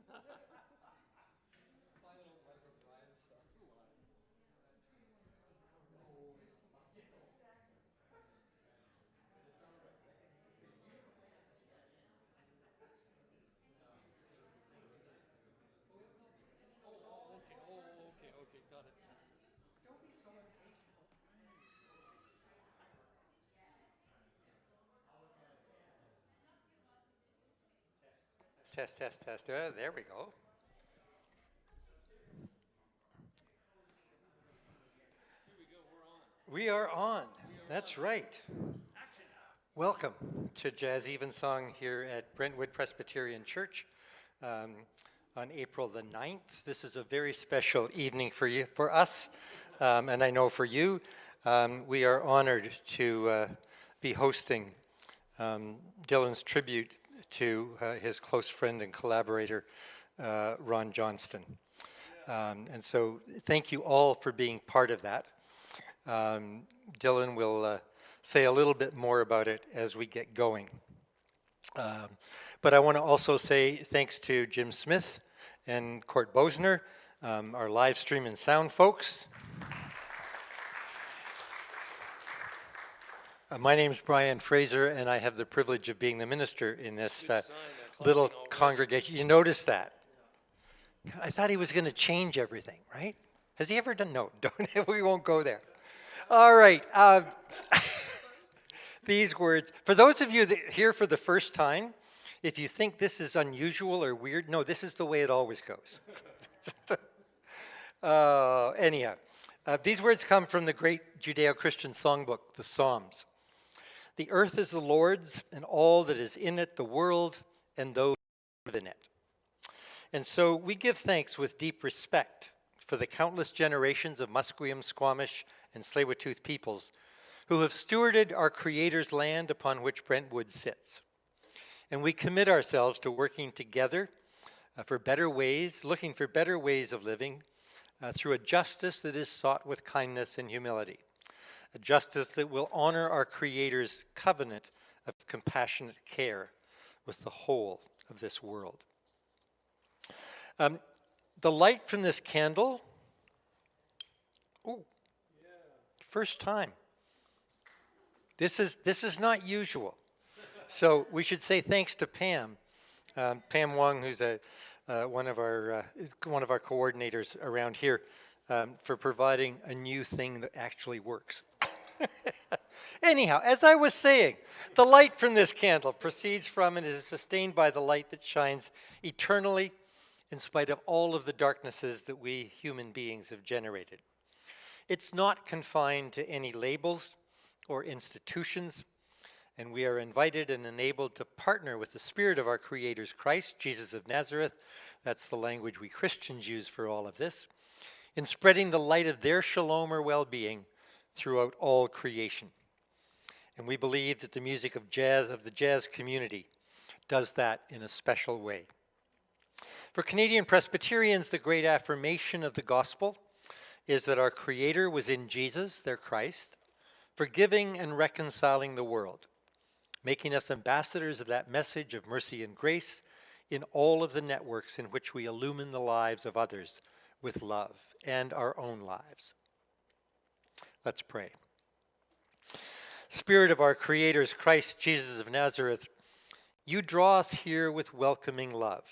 Okay, got it. Test, test, test. There we go. Here we go, we're on. We are on. That's right. Action. Welcome to Jazz Evensong here at Brentwood Presbyterian Church on April the 9th. This is a very special evening for us, and I know for you. We are honored to be hosting Dylan's tribute to his close friend and collaborator, Ron Johnston. And so thank you all for being part of that. Dylan will say a little bit more about it as we get going. But I want to also say thanks to Jim Smith and Court Bosner, our live stream and sound folks. My name is Brian Fraser, and I have the privilege of being the minister in this little congregation. You notice that? I thought he was going to change everything, right? Has he ever done? No, don't. We won't go there. All right. These words, for those of you that are here for the first time, if you think this is unusual or weird, no, this is the way it always goes. Anyhow, these words come from the great Judeo-Christian songbook, the Psalms. The earth is the Lord's, and all that is in it, the world, and those who live in it. And so we give thanks with deep respect for the countless generations of Musqueam, Squamish, and Tsleil-Waututh peoples who have stewarded our Creator's land upon which Brentwood sits. And we commit ourselves to working together for better ways, looking for better ways of living through a justice that is sought with kindness and humility. A justice that will honor our Creator's covenant of compassionate care with the whole of this world. The light from this candle, first time. This is not usual. So we should say thanks to Pam, Pam Wong, who's one of our coordinators around here, for providing a new thing that actually works. Anyhow, as I was saying, the light from this candle proceeds from and is sustained by the light that shines eternally in spite of all of the darknesses that we human beings have generated. It's not confined to any labels or institutions, and we are invited and enabled to partner with the Spirit of our Creator's Christ, Jesus of Nazareth, that's the language we Christians use for all of this, in spreading the light of their shalom or well-being throughout all creation. And we believe that the music of the jazz community does that in a special way. For Canadian Presbyterians, the great affirmation of the gospel is that our Creator was in Jesus, their Christ, forgiving and reconciling the world, making us ambassadors of that message of mercy and grace in all of the networks in which we illumine the lives of others with love and our own lives. Let's pray. Spirit of our Creator's Christ, Jesus of Nazareth, you draw us here with welcoming love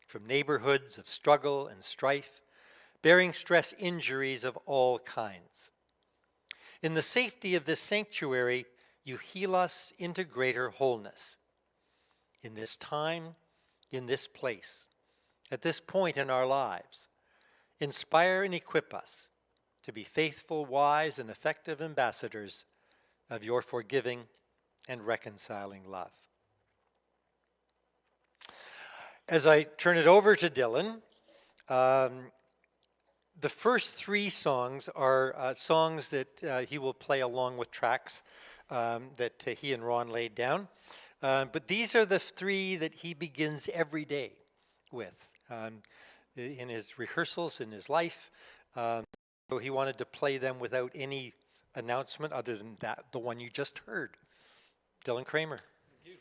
from neighborhoods of struggle and strife, bearing stress injuries of all kinds. In the safety of this sanctuary, you heal us into greater wholeness. In this time, in this place, at this point in our lives, inspire and equip us to be faithful, wise, and effective ambassadors of your forgiving and reconciling love. As I turn it over to Dylan, the first three songs are songs that he will play along with tracks that he and Ron laid down. But these are the three that he begins every day with in his rehearsals, in his life. So he wanted to play them without any announcement other than that, the one you just heard. Dylan Cramer. Thank you.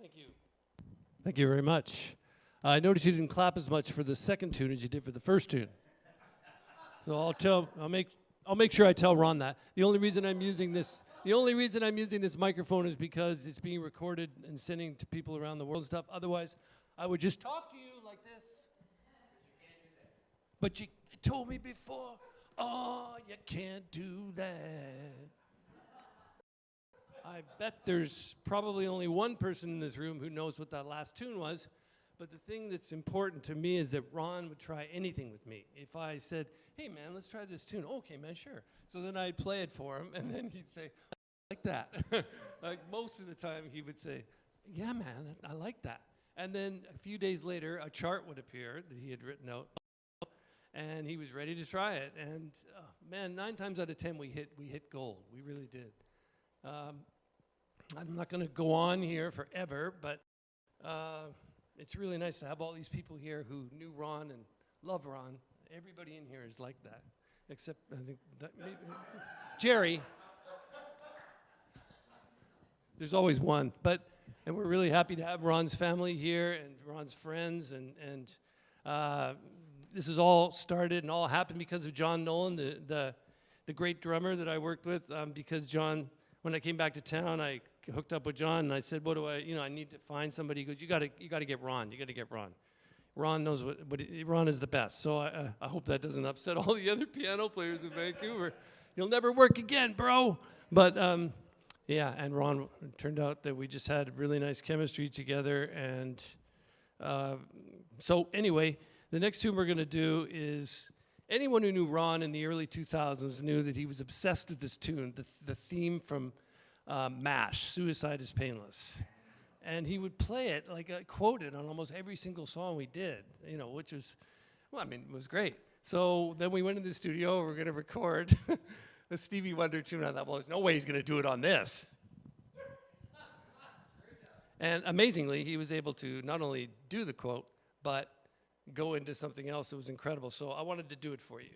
Thank you. Thank you very much. I noticed you didn't clap as much for the second tune as you did for the first tune. So I'll make sure I tell Ron that. The only reason I'm using this microphone is because it's being recorded and sending to people around the world and stuff. Otherwise, I would just talk to you like this. But you told me before, oh, you can't do that. I bet there's probably only one person in this room who knows what that last tune was. But the thing that's important to me is that Ron would try anything with me. If I said, hey, man, let's try this tune. Okay, man, sure. So then I'd play it for him, and then he'd say, like that. Like most of the time, he would say, yeah, man, I like that. And then a few days later, a chart would appear that he had written out, and he was ready to try it. And man, 9 times out of 10, we hit gold. We really did. I'm not going to go on here forever, but it's really nice to have all these people here who knew Ron and love Ron. Everybody in here is like that, except I think that maybe Jerry. There's always one, and we're really happy to have Ron's family here and Ron's friends, and this has all started and all happened because of John Nolan, the great drummer that I worked with. Because John, when I came back to town, I hooked up with John and I said, "What do I need to find somebody." He goes, "You got to get Ron. You got to get Ron. Ron knows Ron is the best." So I hope that doesn't upset all the other piano players in Vancouver. You'll never work again, bro. But yeah, and Ron, it turned out that we just had really nice chemistry together. And so anyway, the next tune we're going to do is, anyone who knew Ron in the early 2000s knew that he was obsessed with this tune, the theme from MASH, Suicide is Painless. And he would play it, quote it on almost every single song we did, which was, it was great. So then we went in the studio, we're going to record a Stevie Wonder tune. I thought, well, there's no way he's going to do it on this. And amazingly, he was able to not only do the quote, but go into something else that was incredible. So I wanted to do it for you.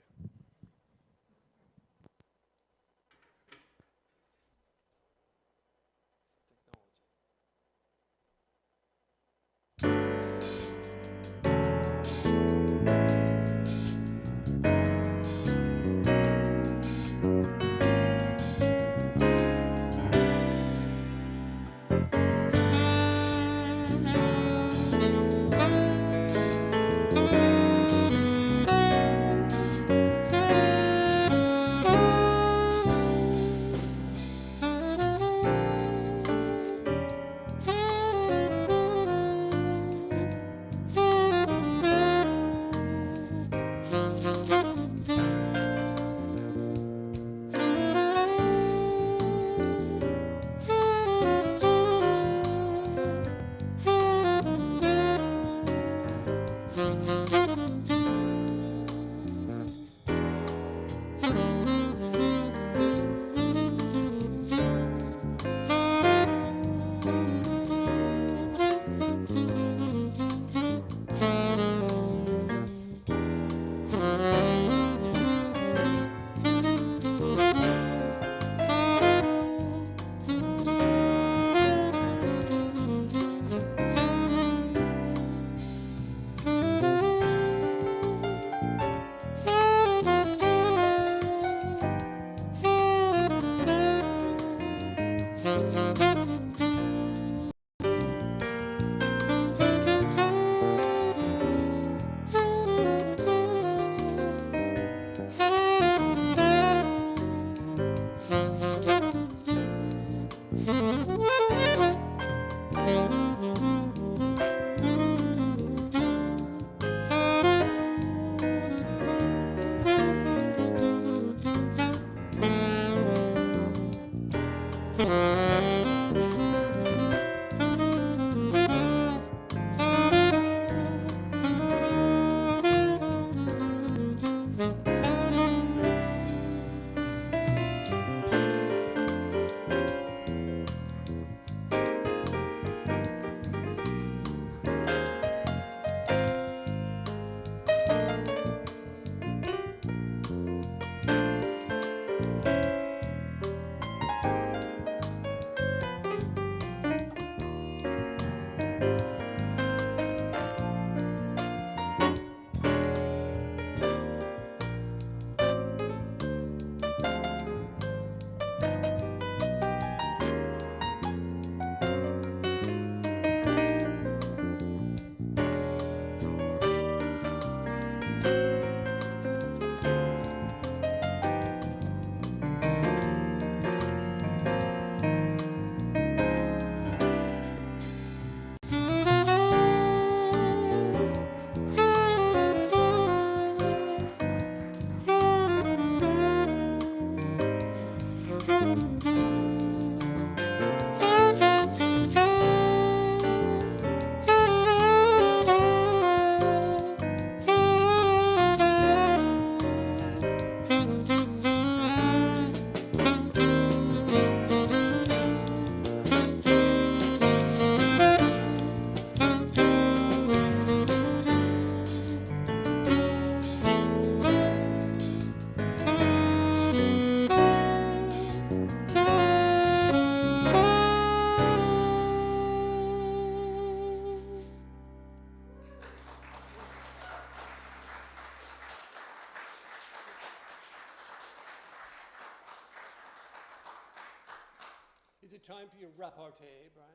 it time for your repartee, Brian?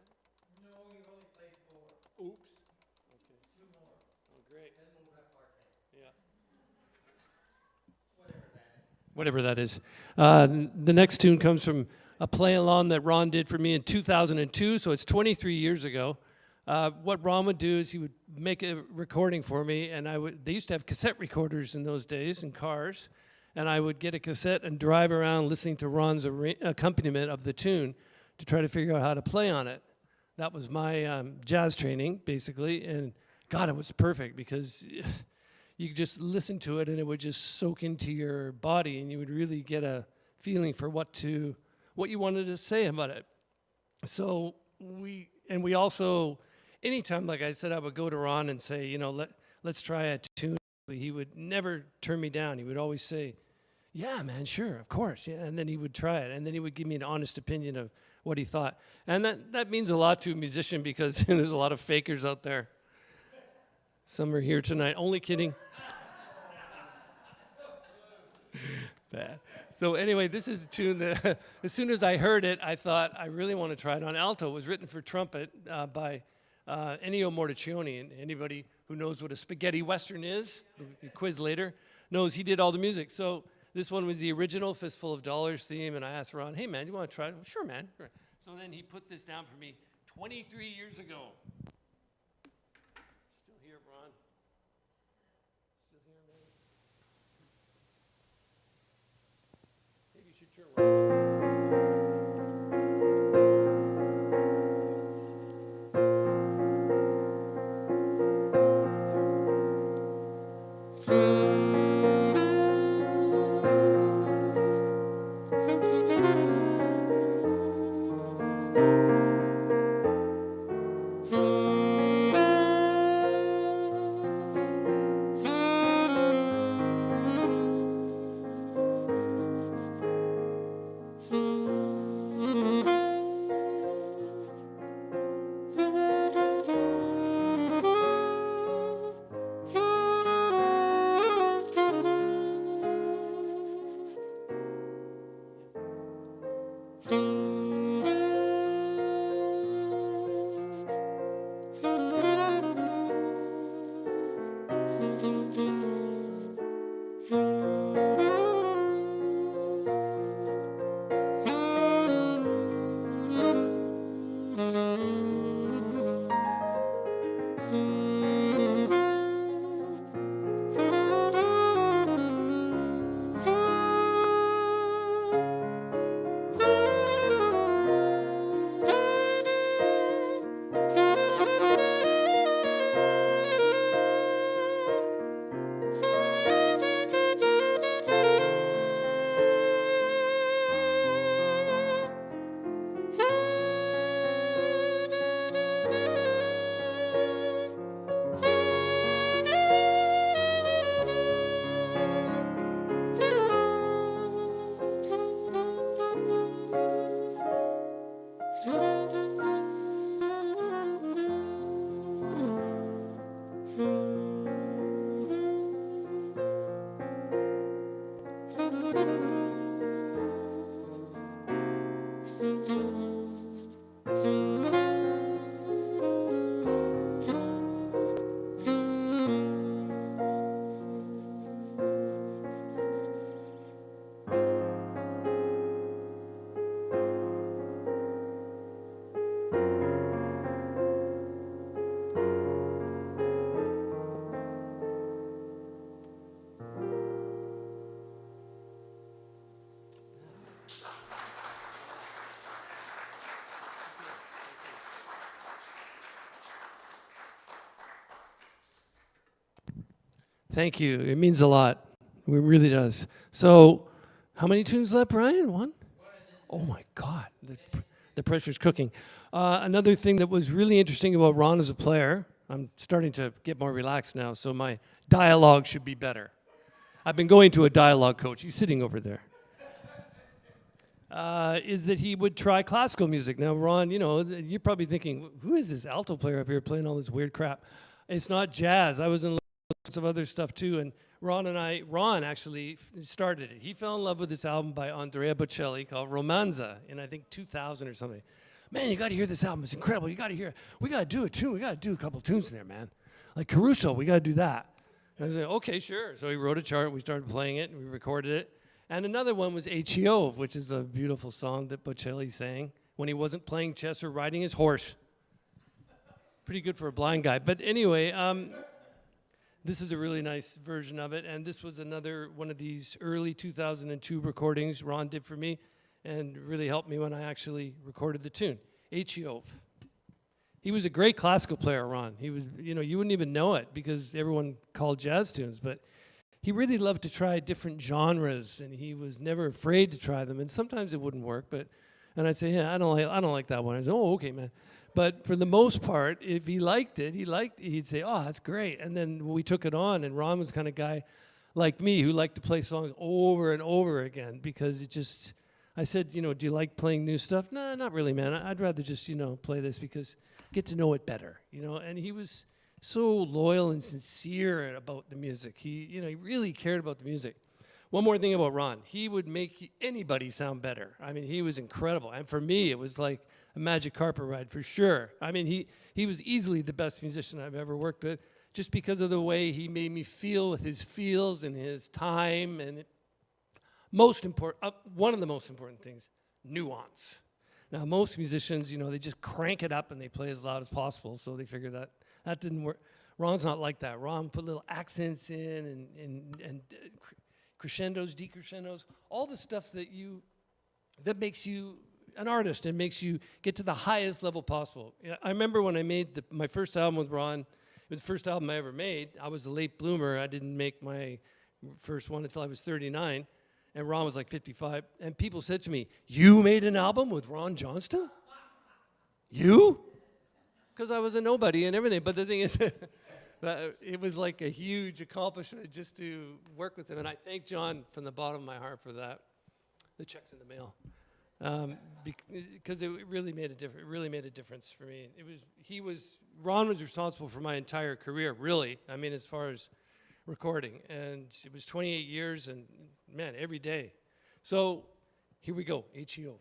No, you only played 4. Oops. Okay. 2 more. Oh, great. Then we'll repartee. Yeah. Whatever that is. Whatever that is. The next tune comes from a play along that Ron did for me in 2002, so it's 23 years ago. What Ron would do is he would make a recording for me, and they used to have cassette recorders in those days in cars, and I would get a cassette and drive around listening to Ron's accompaniment of the tune to try to figure out how to play on it. That was my jazz training, basically, and God, it was perfect because you could just listen to it and it would just soak into your body, and you would really get a feeling for what you wanted to say about it. So we also, anytime, like I said, I would go to Ron and say, you know, let's try a tune. He would never turn me down. He would always say, yeah, man, sure, of course. Yeah. And then he would try it. And then he would give me an honest opinion of what he thought. And that means a lot to a musician because there's a lot of fakers out there. Some are here tonight. Only kidding. Bad. So anyway, this is a tune that as soon as I heard it, I thought, I really want to try it on alto. It was written for trumpet by Ennio Morricone. And anybody who knows what a spaghetti western is, the quiz later, knows he did all the music. So this one was the original Fistful of Dollars theme, and I asked Ron, hey, man, you want to try it? Well, sure, man. Sure. So then he put this down for me 23 years ago. Still here, Ron? Still here, man? Maybe you should turn around. Thank you. It means a lot. It really does. So, how many tunes left, Brian? One? Oh my God, the pressure's cooking. Another thing that was really interesting about Ron as a player, I'm starting to get more relaxed now, so my dialogue should be better. I've been going to a dialogue coach. He's sitting over there. Is that he would try classical music. Now, Ron, you know, you're probably thinking, who is this alto player up here playing all this weird crap? It's not jazz. I was in sorts of other stuff too. And Ron actually started it. He fell in love with this album by Andrea Bocelli called Romanza in I think 2000 or something. Man, you got to hear this album. It's incredible. You got to hear it. We got to do a tune. We got to do a couple tunes in there, man. Like Caruso, we got to do that. And I said, okay, sure. So he wrote a chart. We started playing it, and we recorded it. And another one was H.E.O., which is a beautiful song that Bocelli sang when he wasn't playing chess or riding his horse. Pretty good for a blind guy. But anyway, this is a really nice version of it. And this was another one of these early 2002 recordings Ron did for me and really helped me when I actually recorded the tune. H.E.O. He was a great classical player, Ron. He was, you wouldn't even know it because everyone called jazz tunes, but he really loved to try different genres, and he was never afraid to try them. And sometimes it wouldn't work, and I'd say, yeah, I don't like that one. I'd say, oh, okay, man. But for the most part, if he liked it, he'd say, oh, that's great. And then we took it on, and Ron was the kind of guy like me who liked to play songs over and over again because it just, I said, do you like playing new stuff? No, not really, man. I'd rather just, play this because get to know it better, And he was so loyal and sincere about the music. He really cared about the music. One more thing about Ron. He would make anybody sound better. I mean, he was incredible. And for me, it was like a magic carpet ride for sure. I mean, he was easily the best musician I've ever worked with just because of the way he made me feel with his feels and his time. And one of the most important things, nuance. Now, most musicians, they just crank it up and they play as loud as possible, so they figure that didn't work. Ron's not like that. Ron put little accents in and crescendos, decrescendos, all the stuff that makes you an artist and makes you get to the highest level possible. I remember when I made my first album with Ron, it was the first album I ever made. I was a late bloomer. I didn't make my first one until I was 39. And Ron was like 55. And people said to me, you made an album with Ron Johnston? You? Because I was a nobody and everything. But the thing is, it was like a huge accomplishment just to work with him. And I thank John from the bottom of my heart for that. The check's in the mail. Because it really made a difference. It really made a difference for me. Ron was responsible for my entire career, really. I mean, as far as recording, and it was 28 years, and man, every day. So here we go, H.E.O.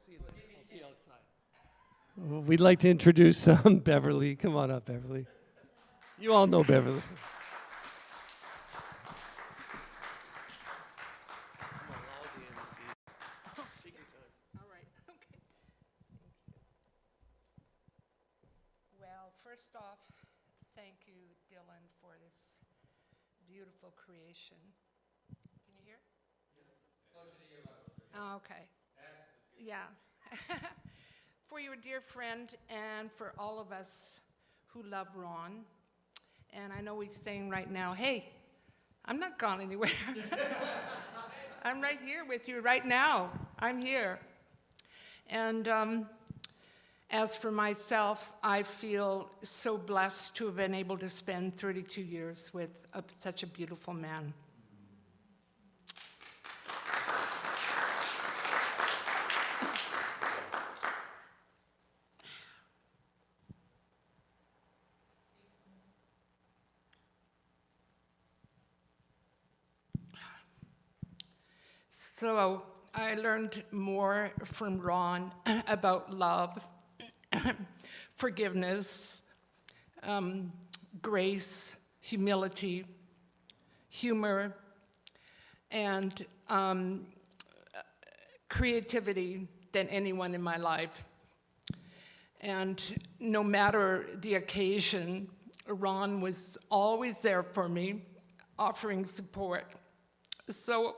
see you outside. We'd like to introduce Beverly. Come on up, Beverly. You all know Beverly. All right, okay. Well, first off, thank you, Dylan, for this beautiful creation. Can you hear? Closer to you. Oh, okay. Yeah. For your dear friend and for all of us who love Ron. And I know he's saying right now, hey, I'm not gone anywhere. I'm right here with you right now. I'm here. And as for myself, I feel so blessed to have been able to spend 32 years with such a beautiful man. So I learned more from Ron about love, forgiveness, grace, humility, humor, and creativity than anyone in my life. And no matter the occasion, Ron was always there for me, offering support. So,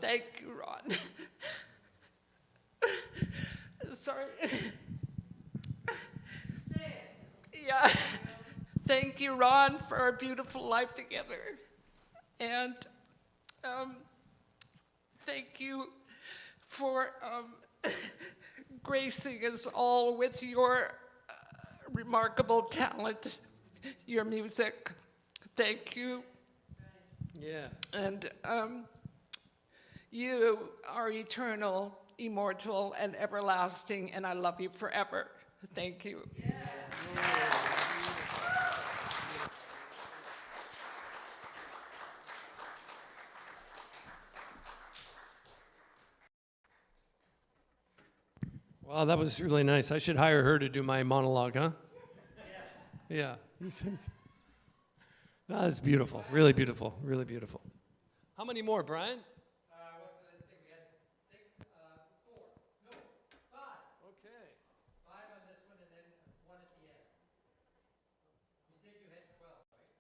thank you, Ron. Sorry. Yeah. Thank you, Ron, for our beautiful life together. And thank you for gracing us all with your remarkable talent, your music. Thank you. Yeah. And you are eternal, immortal, and everlasting, and I love you forever. Thank you. Yeah. Wow, that was really nice. I should hire her to do my monologue, huh? Yes. Yeah. That's beautiful. Really beautiful. Really beautiful. How many more, Brian? What's the thing? We had 6, 4. No, 5. Okay. 5 on this one and then 1 at the end. You said you had 12, right?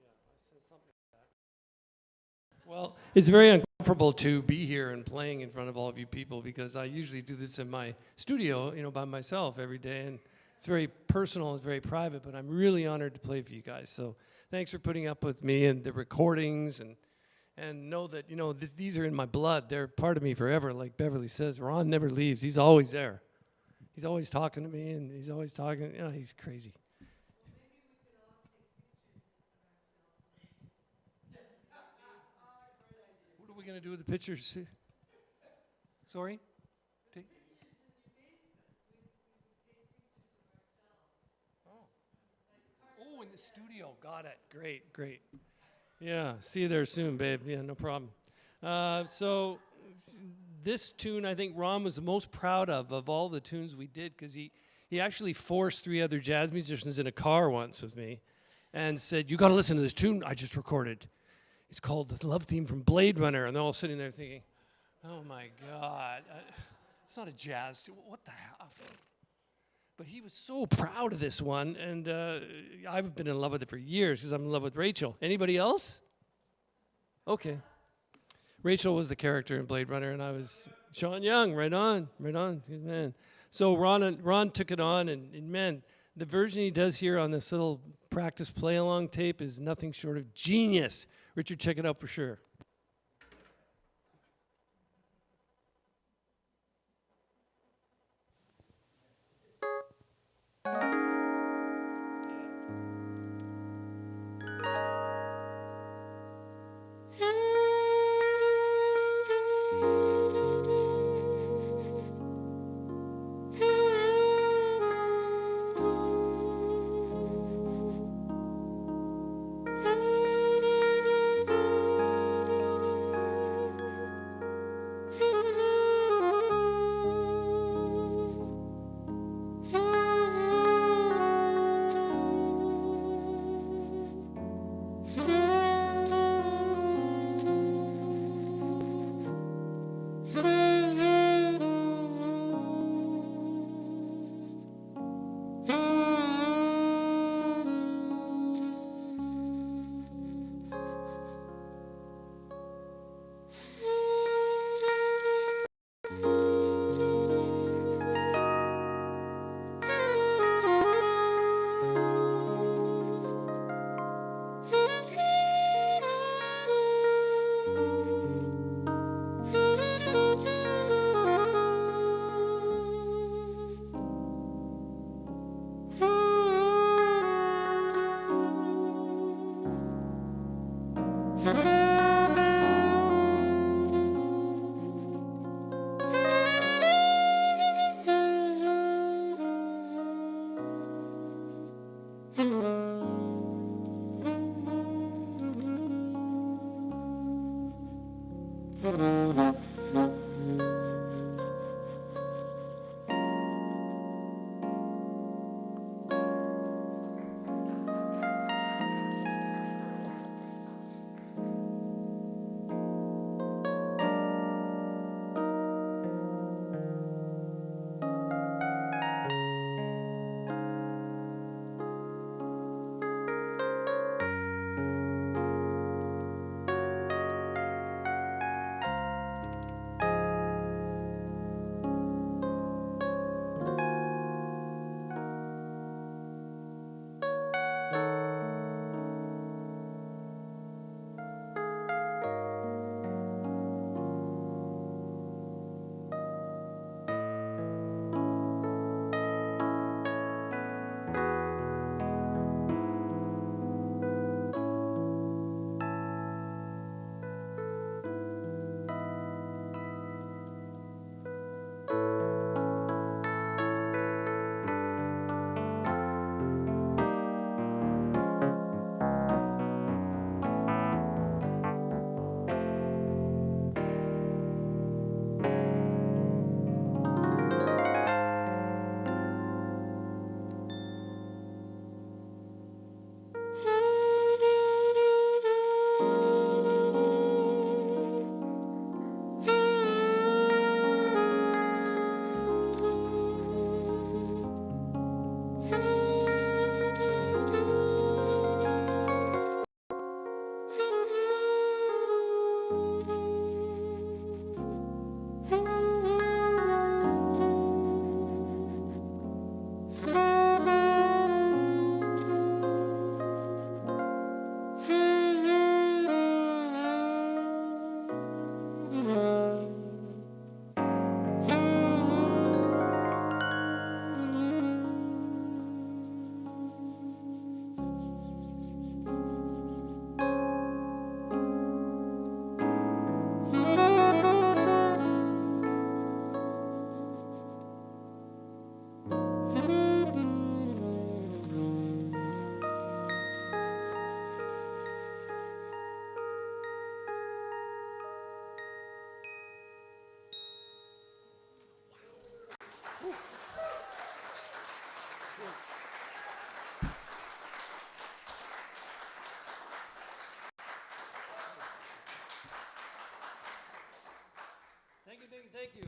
Yeah, I said something like that. Well, it's very uncomfortable to be here and playing in front of all of you people because I usually do this in my studio, by myself every day, and it's very personal, it's very private, but I'm really honored to play for you guys. So thanks for putting up with me and the recordings, and know that, these are in my blood. They're part of me forever. Like Beverly says, Ron never leaves. He's always there. He's always talking to me, and he's always talking. He's crazy. What are we going to do with the pictures? Sorry? Oh, in the studio. Got it. Great, great. Yeah, see you there soon, babe. Yeah, no problem. So this tune, I think Ron was the most proud of all the tunes we did, because he actually forced 3 other jazz musicians in a car once with me and said, you got to listen to this tune I just recorded. It's called the love theme from Blade Runner. And they're all sitting there thinking, oh my God, it's not a jazz tune. What the hell? But he was so proud of this one, and I've been in love with it for years because I'm in love with Rachel. Anybody else? Okay. Rachel was the character in Blade Runner, and I was Sean Young. Right on, good man. So Ron took it on, and man, the version he does here on this little practice play-along tape is nothing short of genius. Richard, check it out for sure. Thank you.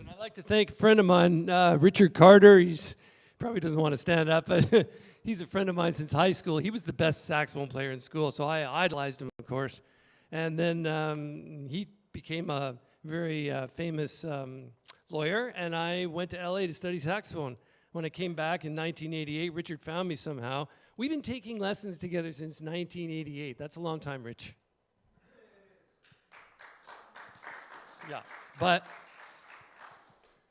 And I'd like to thank a friend of mine, Richard Carter. He's probably doesn't want to stand up, but he's a friend of mine since high school. He was the best saxophone player in school, so I idolized him, of course. And then he became a very famous lawyer, and I went to LA to study saxophone. When I came back in 1988, Richard found me somehow. We've been taking lessons together since 1988. That's a long time, Rich. Yeah, but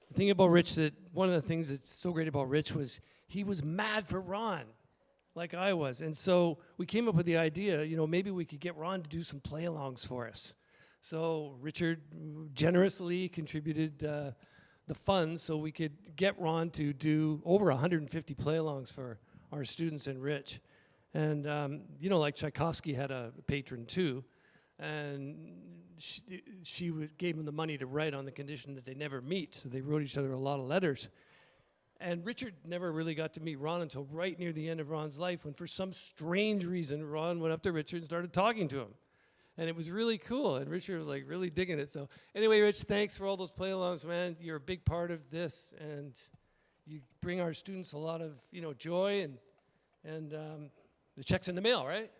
the thing about Rich, that one of the things that's so great about Rich was he was mad for Ron, like I was. And so we came up with the idea, maybe we could get Ron to do some play-alongs for us. So Richard generously contributed the funds so we could get Ron to do over 150 play-alongs for our students and Rich. And, like Tchaikovsky had a patron too, and she gave him the money to write on the condition that they never meet. So they wrote each other a lot of letters. And Richard never really got to meet Ron until right near the end of Ron's life, when for some strange reason, Ron went up to Richard and started talking to him. And it was really cool, and Richard was like really digging it. So anyway, Rich, thanks for all those play-alongs, man. You're a big part of this, and you bring our students a lot of joy, and the check's in the mail, right?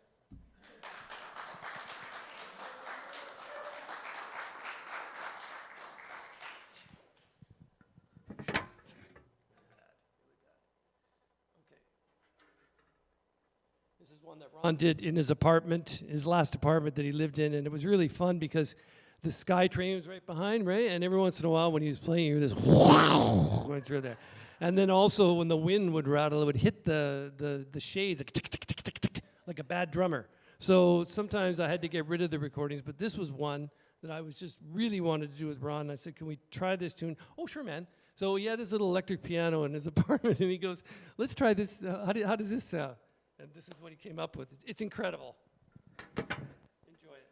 This is one that Ron did in his apartment, his last apartment that he lived in, and it was really fun because the Sky Train was right behind, right? And every once in a while when he was playing, you hear this wow going through there. And then also when the wind would rattle, it would hit the shades like tick, tick, tick, tick, tick, like a bad drummer. So sometimes I had to get rid of the recordings, but this was one that I was just really wanted to do with Ron. I said, can we try this tune? Oh, sure, man. So he had this little electric piano in his apartment, and he goes, let's try this. How does this sound? And this is what he came up with. It's incredible. Enjoy it.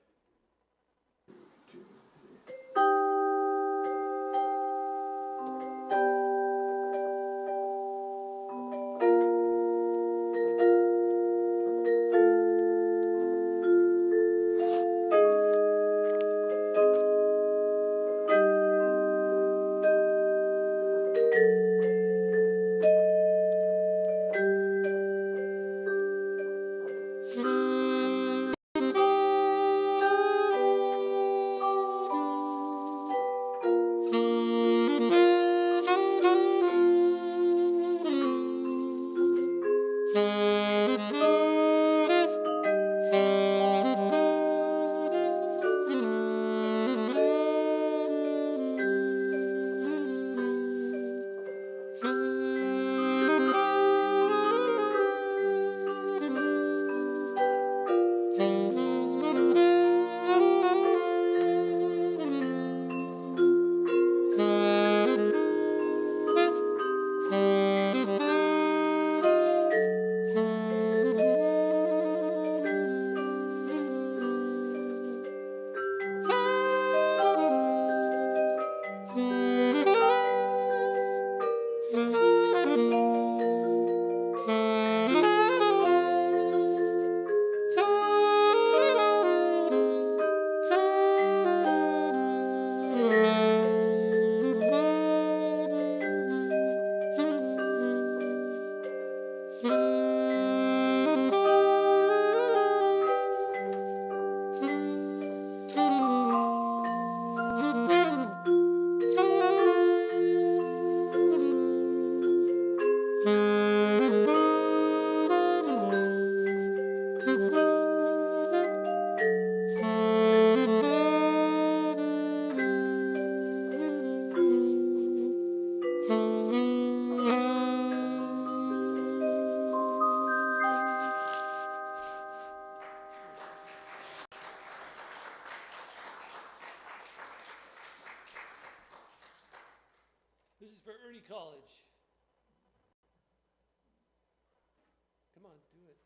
This is for Ernie College. Come on, do it.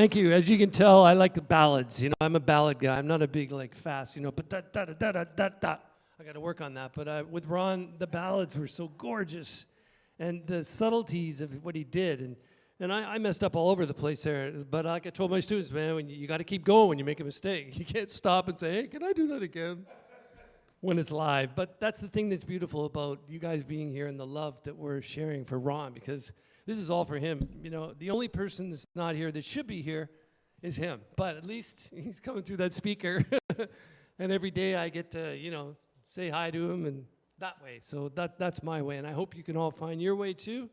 Thank you. As you can tell, I like the ballads. You know, I'm a ballad guy. I'm not a big like fast. You know, but da da da da da da da. I got to work on that. But with Ron, the ballads were so gorgeous, and the subtleties of what he did. And I messed up all over the place there. But like I told my students, man, when you got to keep going when you make a mistake. You can't stop and say, hey, can I do that again? When it's live. But that's the thing that's beautiful about you guys being here and the love that we're sharing for Ron, because this is all for him. You know, the only person that's not here that should be here is him. But at least he's coming through that speaker. And every day I get to, you know, say hi to him and that way. So that's my way. And I hope you can all find your way too.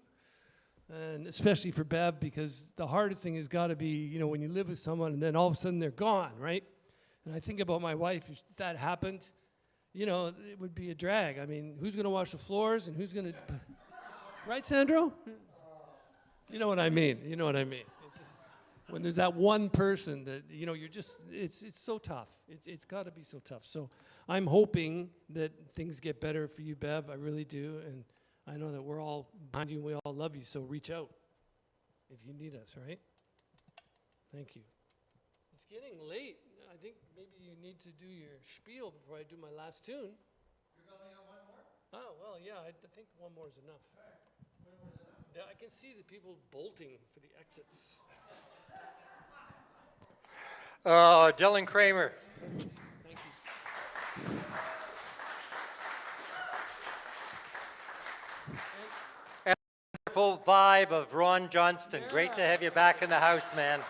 And especially for Bev, because the hardest thing has got to be, you know, when you live with someone and then all of a sudden they're gone, right? And I think about my wife, if that happened, you know, it would be a drag. I mean, who's going to wash the floors and who's going to... Right, Sandro? You know what I mean. You know what I mean. When there's that one person that, you know, you're just... It's so tough. It's got to be so tough. So I'm hoping that things get better for you, Bev. I really do. And I know that we're all behind you and we all love you, so reach out if you need us, right? Thank you. It's getting late. I think maybe you need to do your spiel before I do my last tune. You're going on one more? Oh, well, yeah, I think one more is enough. All right. One more is enough. Yeah, I can see the people bolting for the exits. Oh, Dylan Cramer. Thank you. Full vibe of Ron Johnston. Yeah. Great to have you back in the house, man.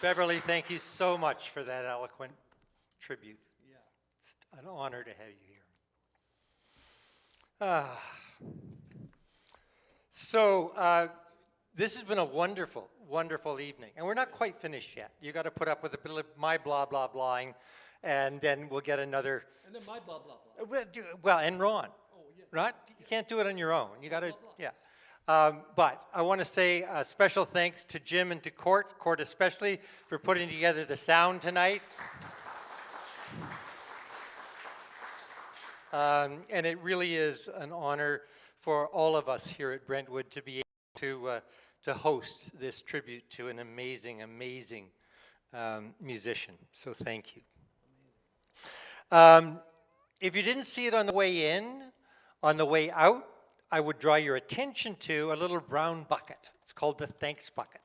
Beverly, thank you so much for that eloquent tribute. Yeah. It's an honor to have you here. So this has been a wonderful, wonderful evening. And we're not quite finished yet. You got to put up with a bit of my blah, blah, blahing, and then we'll get another... And then my blah, blah, blah. Well, and Ron. Right? You can't do it on your own. You got to, yeah. But I want to say a special thanks to Jim and to Court especially, for putting together the sound tonight. And it really is an honor for all of us here at Brentwood to be able to host this tribute to an amazing, amazing musician. So thank you. If you didn't see it on the way in, on the way out, I would draw your attention to a little brown bucket. It's called the thanks bucket.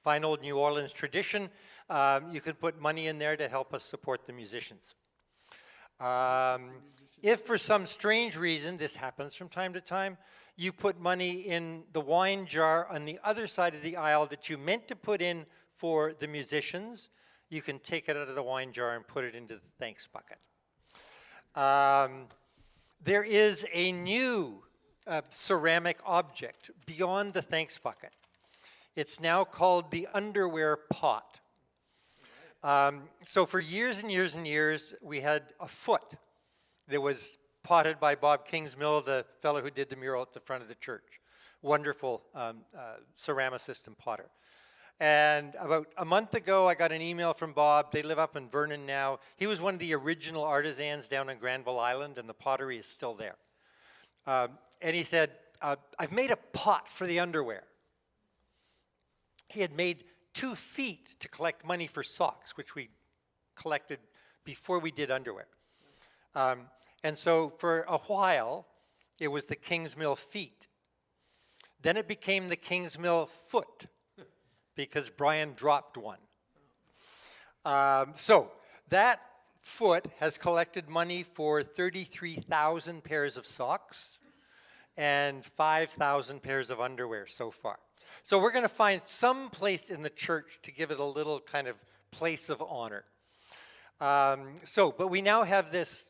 Fine old New Orleans tradition. You could put money in there to help us support the musicians. If for some strange reason, this happens from time to time, you put money in the wine jar on the other side of the aisle that you meant to put in for the musicians, you can take it out of the wine jar and put it into the thanks bucket. There is a new ceramic object beyond the thanks bucket. It's now called the underwear pot. So for years and years and years, we had a foot that was potted by Bob Kingsmill, the fellow who did the mural at the front of the church. Wonderful ceramicist and potter. And about a month ago, I got an email from Bob. They live up in Vernon now. He was one of the original artisans down on Granville Island, and the pottery is still there. And he said, I've made a pot for the underwear. He had made 2 feet to collect money for socks, which we collected before we did underwear. And so for a while, it was the Kingsmill feet. Then it became the Kingsmill foot, because Brian dropped one. So that foot has collected money for 33,000 pairs of socks and 5,000 pairs of underwear so far. So we're going to find some place in the church to give it a little kind of place of honor. But we now have this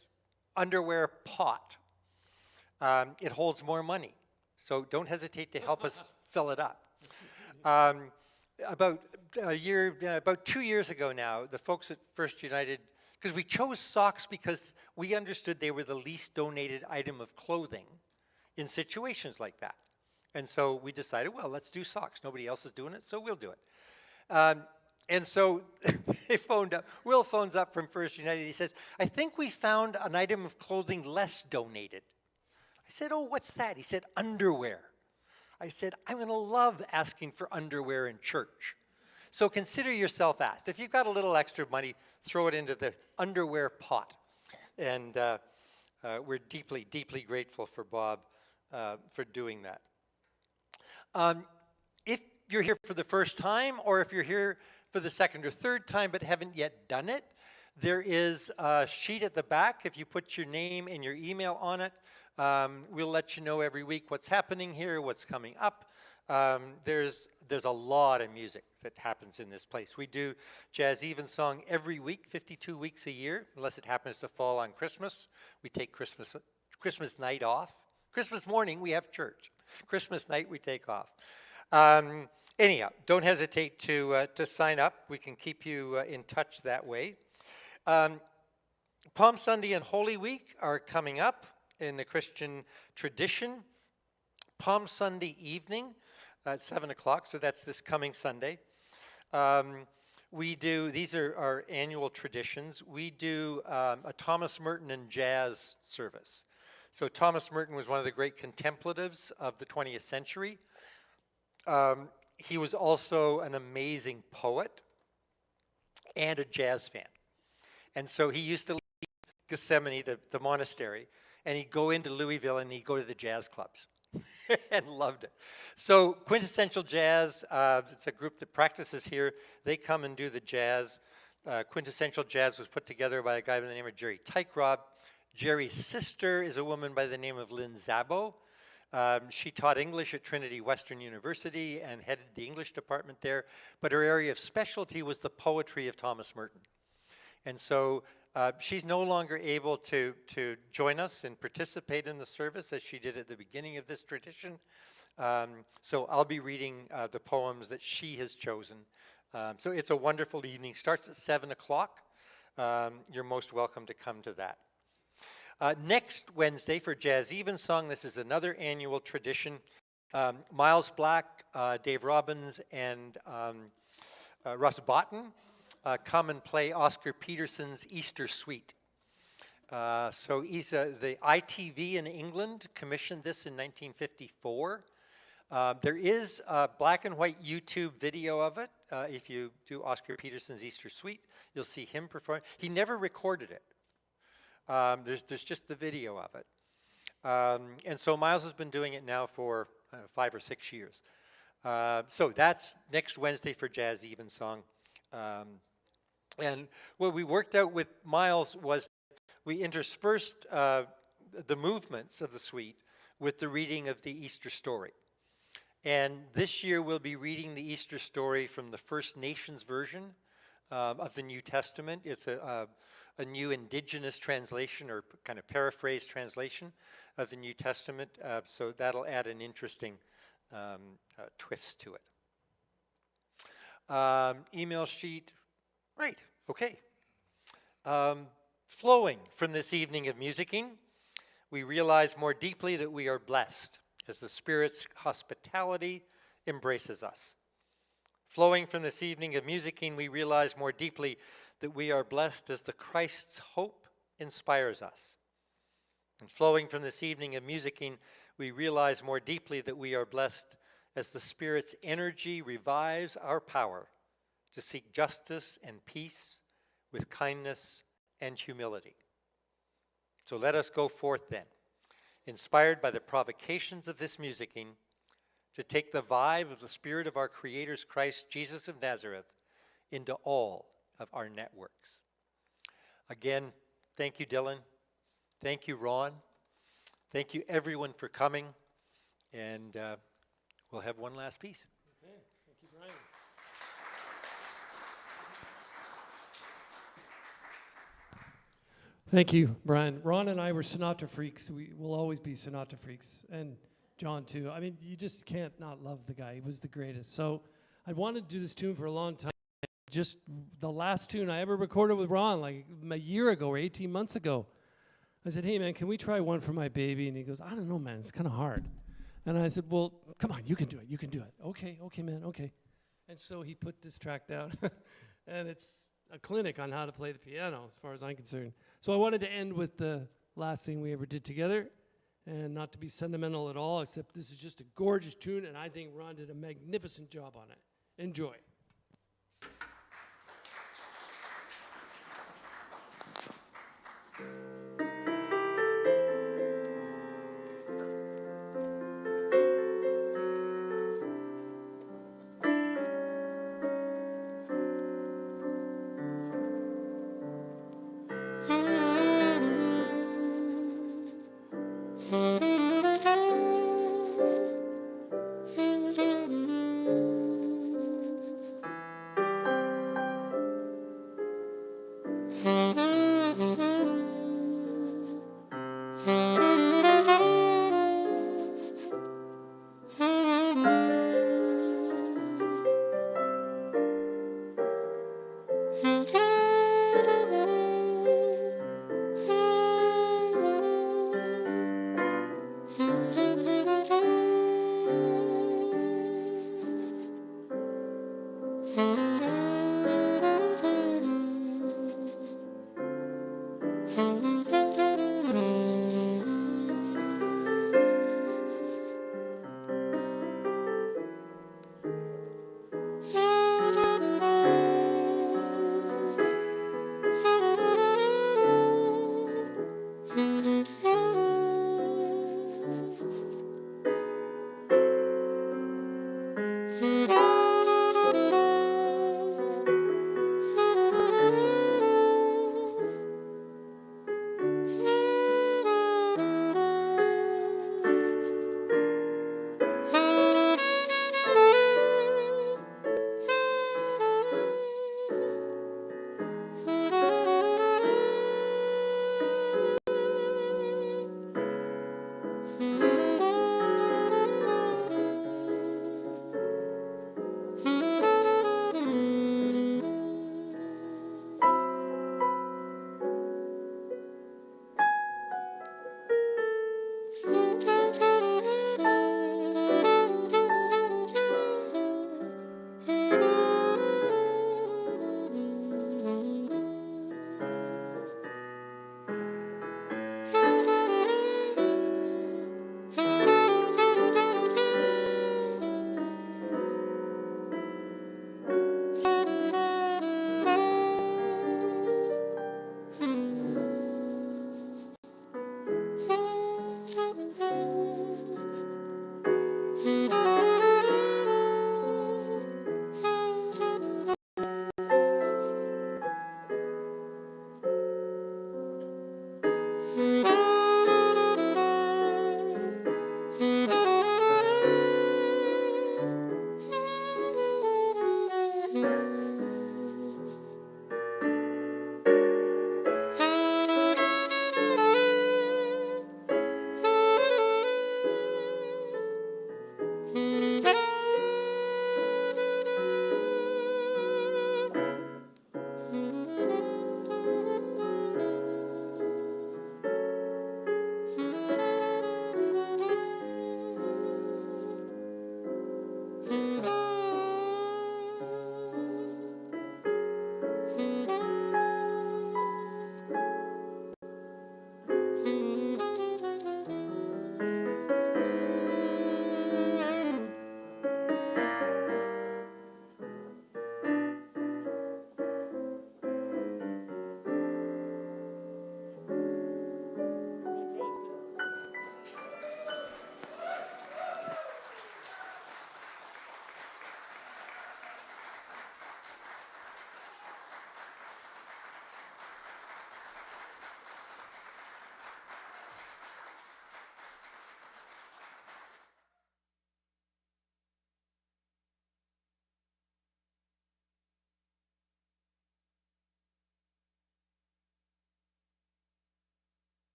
underwear pot. It holds more money, so don't hesitate to help us fill it up. About 2 years ago now, the folks at First United, because we chose socks because we understood they were the least donated item of clothing in situations like that. And so we decided, well, let's do socks. Nobody else is doing it, so we'll do it. And so they phoned up. Will phones up from First United. He says, I think we found an item of clothing less donated. I said, oh, what's that? He said, underwear. I said, I'm going to love asking for underwear in church. So consider yourself asked. If you've got a little extra money, throw it into the underwear pot. And we're deeply, deeply grateful for Bob for doing that. If you're here for the first time, or if you're here for the second or third time but haven't yet done it, there is a sheet at the back. If you put your name and your email on it, we'll let you know every week what's happening here, what's coming up. There's a lot of music that happens in this place. We do Jazz Evensong every week, 52 weeks a year, unless it happens to fall on Christmas. We take Christmas night off. Christmas morning, we have church. Christmas night, we take off. Anyhow, don't hesitate to sign up. We can keep you in touch that way. Palm Sunday and Holy Week are coming up in the Christian tradition. Palm Sunday evening at 7 o'clock, so that's this coming Sunday. These are our annual traditions. We do a Thomas Merton and jazz service. So Thomas Merton was one of the great contemplatives of the 20th century. He was also an amazing poet and a jazz fan. And so he used to leave Gethsemane, the monastery, and he'd go into Louisville and he'd go to the jazz clubs and loved it. So Quintessential Jazz, it's a group that practices here. They come and do the jazz. Quintessential Jazz was put together by a guy by the name of Jerry Tykrop. Jerry's sister is a woman by the name of Lynn Szabo. She taught English at Trinity Western University and headed the English department there, but her area of specialty was the poetry of Thomas Merton. And so she's no longer able to join us and participate in the service as she did at the beginning of this tradition. So I'll be reading the poems that she has chosen. So it's a wonderful evening. Starts at 7 o'clock. You're most welcome to come to that. Next Wednesday for Jazz Evensong, this is another annual tradition. Miles Black, Dave Robbins, and Russ Botten come and play Oscar Peterson's Easter Suite. So the ITV in England commissioned this in 1954. There is a black and white YouTube video of it. If you do Oscar Peterson's Easter Suite, you'll see him perform. He never recorded it. There's just the video of it. And so Miles has been doing it now for 5 or 6 years. So that's next Wednesday for Jazz Evensong. And what we worked out with Miles was we interspersed the movements of the suite with the reading of the Easter story. And this year we'll be reading the Easter story from the First Nations version of the New Testament. It's a new indigenous translation or kind of paraphrased translation of the New Testament. So that'll add an interesting twist to it. Email sheet. Right, okay. Flowing from this evening of musicking, we realize more deeply that we are blessed as the Spirit's hospitality embraces us. Flowing from this evening of musicking, we realize more deeply that we are blessed as the Christ's hope inspires us. And flowing from this evening of musicking, we realize more deeply that we are blessed as the Spirit's energy revives our power to seek justice and peace with kindness and humility. So let us go forth then, inspired by the provocations of this musicking, to take the vibe of the Spirit of our Creator's Christ, Jesus of Nazareth, into all of our networks. Again, thank you, Dylan. Thank you, Ron. Thank you, everyone, for coming. And we'll have one last piece. Okay. Thank you, Brian. Thank you, Brian. Ron and I were Sinatra freaks. We will always be Sinatra freaks. And John, too. I mean, you just can't not love the guy. He was the greatest. So I wanted to do this tune for a long time. Just the last tune I ever recorded with Ron, like a year ago or 18 months ago. I said, hey, man, can we try one for my baby? And he goes, I don't know, man. It's kind of hard. And I said, well, come on. You can do it. You can do it. Okay, man, okay. And so he put this track down. And it's a clinic on how to play the piano, as far as I'm concerned. So I wanted to end with the last thing we ever did together. And not to be sentimental at all, except this is just a gorgeous tune, and I think Ron did a magnificent job on it. Enjoy.